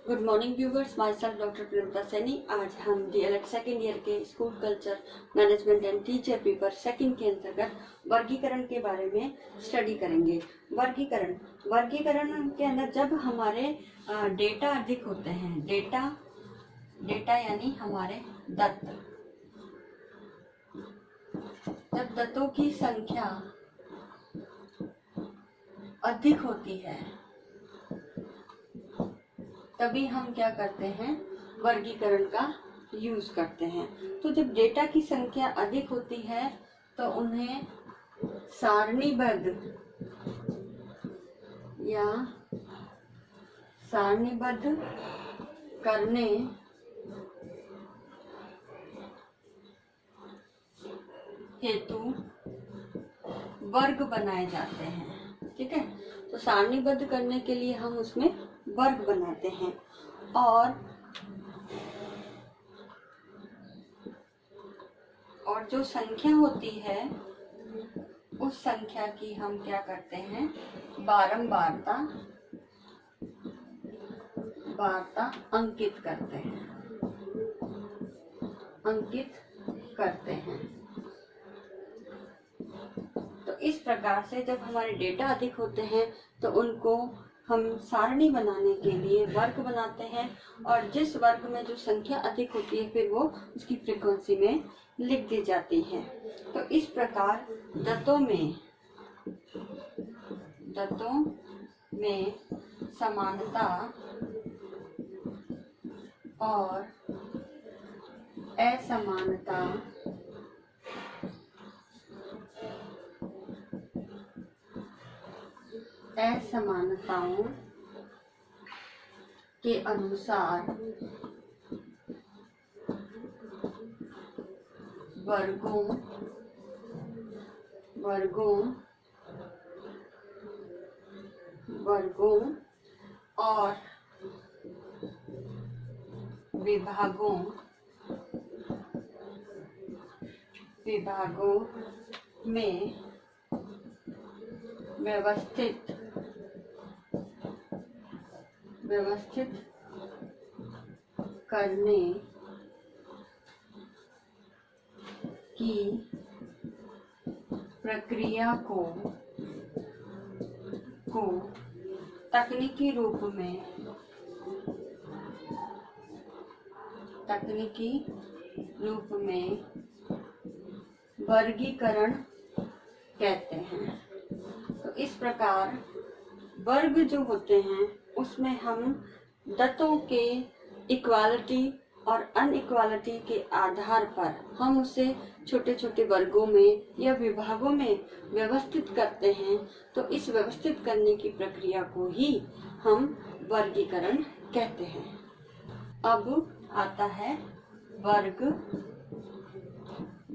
Good morning viewers, myself doctor Premta Saini. आज हम DElEd second year के school culture management and teacher paper second के अंतर्गत वर्गीकरण के बारे में स्टडी करेंगे। वर्गीकरण के अंदर जब हमारे डेटा अधिक होते हैं, डेटा यानी हमारे दत्त, जब दत्तों की संख्या अधिक होती है तभी हम क्या करते हैं, वर्गीकरण का यूज करते हैं। तो जब डेटा की संख्या अधिक होती है तो उन्हें सारणीबद्ध करने हेतु वर्ग बनाए जाते हैं। ठीक है, तो सारणीबद्ध करने के लिए हम उसमें वर्ग बनाते हैं और जो संख्या होती है उस संख्या की हम क्या करते हैं, बारंबारता अंकित करते हैं। तो इस प्रकार से जब हमारे डेटा अधिक होते हैं तो उनको हम सारणी बनाने के लिए वर्ग बनाते हैं, और जिस वर्ग में जो संख्या अधिक होती है फिर वो उसकी फ्रीक्वेंसी में लिख दी जाती है। तो इस प्रकार दत्तों में समानता और असमानताओं के अनुसार वर्गों और विभागों में व्यवस्थित करने की प्रक्रिया को तकनीकी रूप में वर्गीकरण कहते हैं। तो इस प्रकार वर्ग जो होते हैं उसमें हम दत्तों के इक्वालिटी और अनइक्वालिटी के आधार पर हम उसे छोटे छोटे वर्गों में या विभागों में व्यवस्थित करते हैं। तो इस व्यवस्थित करने की प्रक्रिया को ही हम वर्गीकरण कहते हैं। अब आता है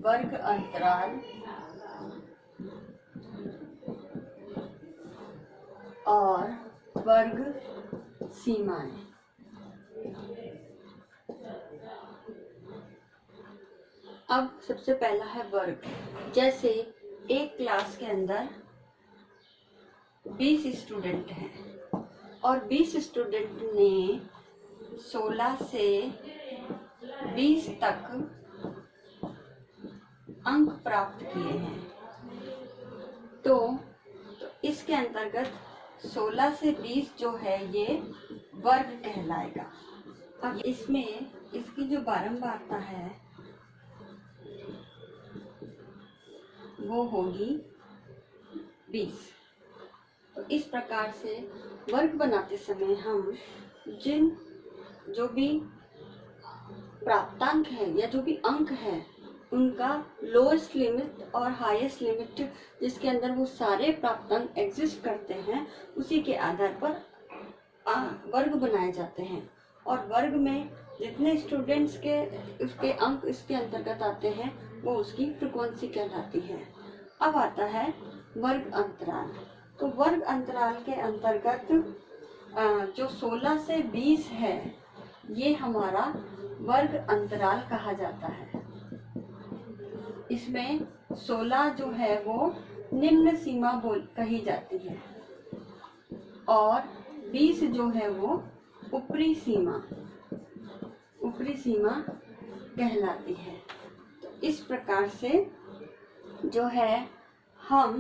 वर्ग अंतराल और वर्ग सीमाएं। अब सबसे पहला है वर्ग। जैसे एक क्लास के अंदर 20 स्टूडेंट हैं और 20 स्टूडेंट ने 16 से 20 तक अंक प्राप्त किए हैं। तो इसके अंतर्गत 16 से 20 जो है ये वर्ग कहलाएगा। अब इसमें इसकी जो बारंबारता है वो होगी 20। तो इस प्रकार से वर्ग बनाते समय हम जो भी प्राप्तांक है या जो भी अंक है उनका लोएस्ट लिमिट और हाईएस्ट लिमिट जिसके अंदर वो सारे प्राप्तांक एग्जिस्ट करते हैं उसी के आधार पर वर्ग बनाए जाते हैं। और वर्ग में जितने स्टूडेंट्स के उसके अंक इसके अंतर्गत आते हैं वो उसकी फ्रीक्वेंसी कहलाती है। अब आता है वर्ग अंतराल। तो वर्ग अंतराल के अंतर्गत जो 16 से 20 है ये हमारा वर्ग अंतराल कहा जाता है। इसमें 16 जो है वो निम्न सीमा कही जाती है और 20 जो है वो ऊपरी सीमा कहलाती है। तो इस प्रकार से जो है हम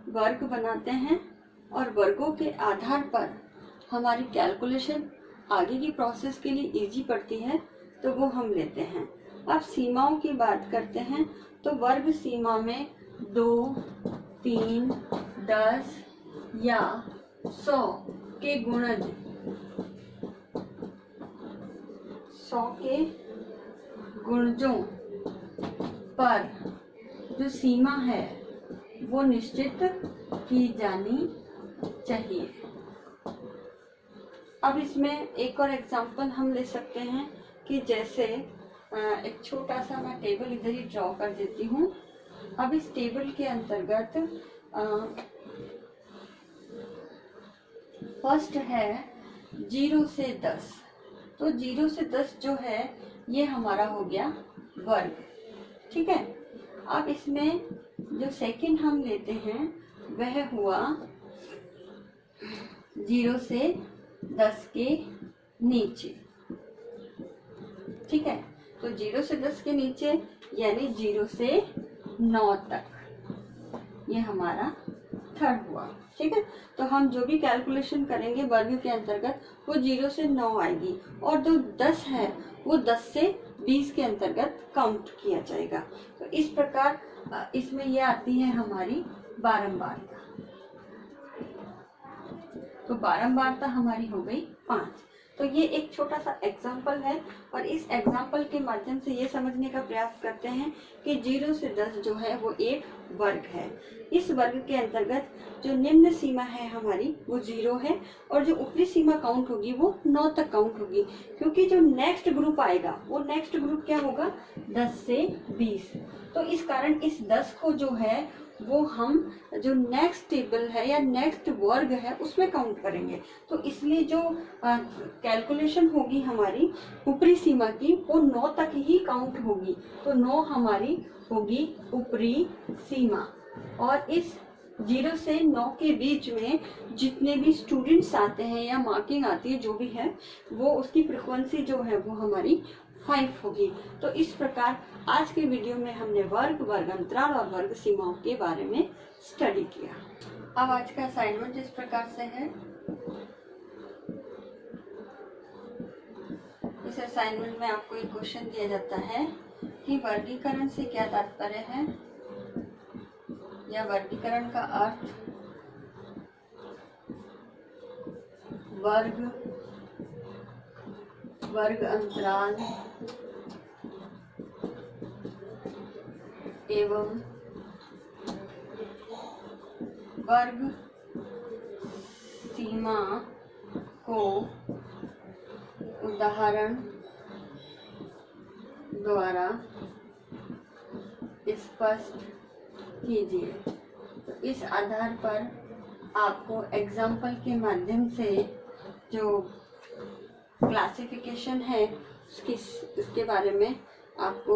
वर्ग बनाते हैं और वर्गों के आधार पर हमारी कैलकुलेशन आगे की प्रोसेस के लिए इजी पड़ती है, तो वो हम लेते हैं। अब सीमाओं की बात करते हैं तो वर्ग सीमा में 2, 3, 10 या 100 के गुणज 100 के गुणजों पर जो सीमा है वो निश्चित की जानी चाहिए। अब इसमें एक और एग्जांपल हम ले सकते हैं कि जैसे एक छोटा सा मैं टेबल इधर ही ड्रॉ कर देती हूँ। अब इस टेबल के अंतर्गत फर्स्ट है 0 से 10। तो 0 से 10 जो है ये हमारा हो गया वर्ग, ठीक है। अब इसमें जो सेकंड हम लेते हैं वह हुआ 0 से 10 के नीचे, ठीक है। तो 0 से 10 के नीचे यानी 0 से 9 तक ये हमारा थर्ड हुआ, ठीक है। तो हम जो भी कैलकुलेशन करेंगे वर्ग के अंतर्गत वो 0 से 9 आएगी, और जो 10 है वो 10 से 20 के अंतर्गत काउंट किया जाएगा। तो इस प्रकार इसमें ये आती है हमारी बारंबारता। तो बारंबारता हमारी हो गई 5। तो ये एक छोटा सा एग्जाम्पल है, और इस एग्जाम्पल के माध्यम से ये समझने का प्रयास करते हैं कि 0 से 10 जो है वो एक वर्ग है। इस वर्ग के अंतर्गत जो निम्न सीमा है हमारी वो 0 है, और जो ऊपरी सीमा काउंट होगी वो 9 तक काउंट होगी, क्योंकि जो नेक्स्ट ग्रुप आएगा वो नेक्स्ट ग्रुप क्या होगा 10 से 20। तो इस कारण इस 10 को जो है वो हम जो नेक्स्ट टेबल है या नेक्स्ट वर्ग है उसमें काउंट करेंगे। तो इसलिए जो कैलकुलेशन होगी हमारी ऊपरी सीमा की वो 9 तक ही काउंट होगी। तो 9 हमारी होगी ऊपरी सीमा, और इस 0 से 9 के बीच में जितने भी स्टूडेंट्स आते हैं या मार्किंग आती है जो भी है वो उसकी फ्रीक्वेंसी जो है वो हमारी 5 होगी। तो इस प्रकार आज के वीडियो में हमने वर्ग, वर्ग अंतराल और वर्ग सीमाओं के बारे में स्टडी किया। अब आज का असाइनमेंट इस प्रकार से है। इस असाइनमेंट में आपको एक क्वेश्चन दिया जाता है कि वर्गीकरण से क्या तात्पर्य है, या वर्गीकरण का अर्थ, वर्ग, वर्ग अंतराल एवं वर्ग सीमा को उदाहरण द्वारा स्पष्ट कीजिए। तो इस आधार पर आपको एग्जाम्पल के माध्यम से जो क्लासिफिकेशन है उसके बारे में आपको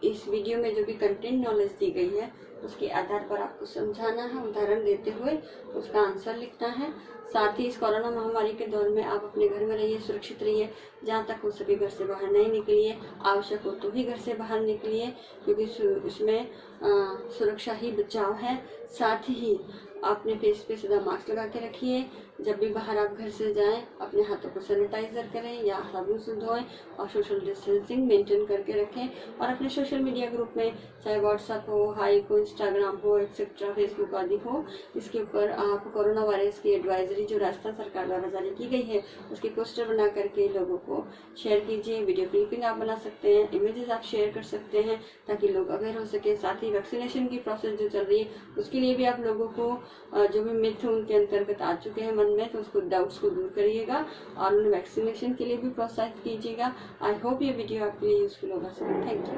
इस वीडियो में जो भी कंटेंट नॉलेज दी गई है उसके आधार पर आपको समझाना है, उदाहरण देते हुए उसका आंसर लिखना है। साथ ही इस कोरोना महामारी के दौर में आप अपने घर में रहिए, सुरक्षित रहिए, जहाँ तक हो सके घर से बाहर नहीं निकलिए, आवश्यक हो तो ही घर से बाहर निकलिए, क्योंकि इसमें सुरक्षा ही बचाव है। साथ ही अपने फेस पे सीधा मास्क लगा के रखिए। जब भी बाहर आप घर से जाएं अपने हाथों को सैनिटाइजर करें या साबुन से धोएं, और सोशल डिस्टेंसिंग मेंटेन करके रखें। और अपने सोशल मीडिया ग्रुप में, चाहे व्हाट्सएप हो, हाइक हो, इंस्टाग्राम हो, एक्सेट्रा, फेसबुक आदि हो, इसके ऊपर आप कोरोना वायरस की एडवाइजरी जो राजस्थान सरकार द्वारा जारी की गई है उसके पोस्टर बना करके लोगों को शेयर कीजिए। वीडियो क्लिपिंग आप बना सकते हैं, इमेजेस आप शेयर कर सकते हैं ताकि लोग अवेयर हो सके। साथ ही वैक्सीनेशन की प्रोसेस जो चल रही है उसके लिए भी आप लोगों को जो भी मिथ उनके अंतर्गत आ चुके हैं मन में, तो उसको डाउट्स को दूर करिएगा और उन्हें वैक्सीनेशन के लिए भी प्रोत्साहित कीजिएगा। आई होप ये वीडियो आपके लिए यूजफुल होगा। Thank you.